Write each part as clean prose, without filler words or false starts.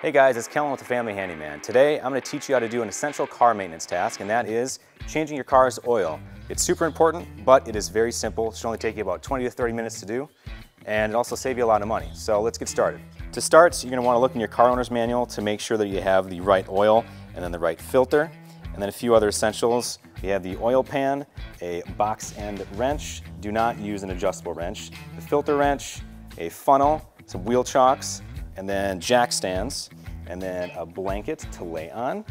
Hey guys, it's Kellen with the Family Handyman. Today I'm going to teach you how to do an essential car maintenance task, and that is changing your car's oil. It's super important, but it is very simple. It should only take you about 20 to 30 minutes to do, and it also save you a lot of money. So let's get started. To start, you're going to want to look in your car owner's manual to make sure that you have the right oil and then the right filter, and then a few other essentials. You have the oil pan, a box end wrench. Do not use an adjustable wrench. The filter wrench, a funnel, some wheel chocks, and then jack stands, and then a blanket to lay on,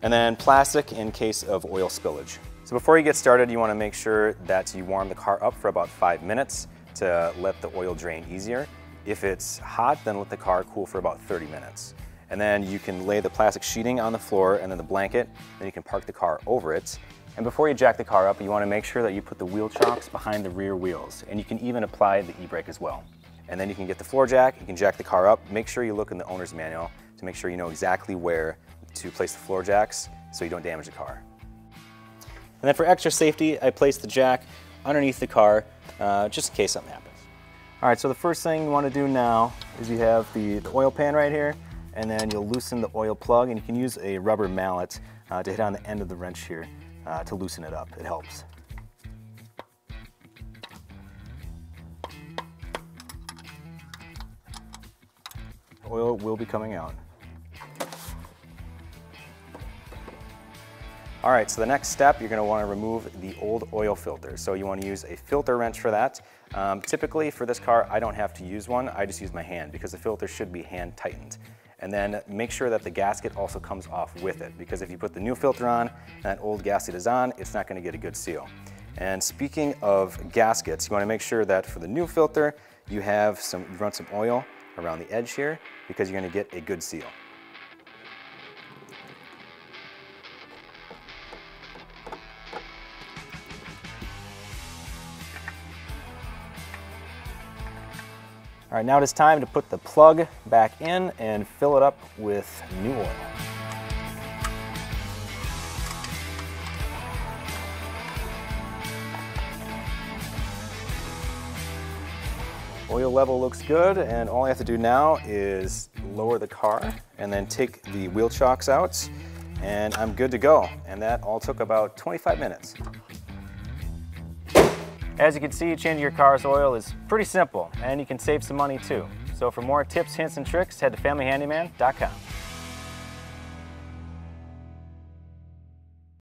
and then plastic in case of oil spillage. So before you get started, you want to make sure that you warm the car up for about 5 minutes to let the oil drain easier. If it's hot, then let the car cool for about 30 minutes. And then you can lay the plastic sheeting on the floor and then the blanket, then you can park the car over it. And before you jack the car up, you want to make sure that you put the wheel chocks behind the rear wheels, and you can even apply the e-brake as well. And then you can get the floor jack, you can jack the car up. Make sure you look in the owner's manual to make sure you know exactly where to place the floor jacks so you don't damage the car. And then for extra safety, I place the jack underneath the car just in case something happens. All right, so the first thing you want to do now is you have the oil pan right here, and then you'll loosen the oil plug, and you can use a rubber mallet to hit on the end of the wrench here to loosen it up. It helps. Oil will be coming out. All right, so the next step, you're going to want to remove the old oil filter. So you want to use a filter wrench for that. Typically for this car, I don't have to use one. I just use my hand because the filter should be hand tightened. And then make sure that the gasket also comes off with it, because if you put the new filter on and that old gasket is on, it's not going to get a good seal. And speaking of gaskets, you want to make sure that for the new filter, you run some oil around the edge here, because you're going to get a good seal. All right, now it is time to put the plug back in and fill it up with new oil. Oil level looks good, and all I have to do now is lower the car and then take the wheel chocks out, and I'm good to go. And that all took about 25 minutes. As you can see, changing your car's oil is pretty simple, and you can save some money too. So for more tips, hints, and tricks, head to FamilyHandyman.com.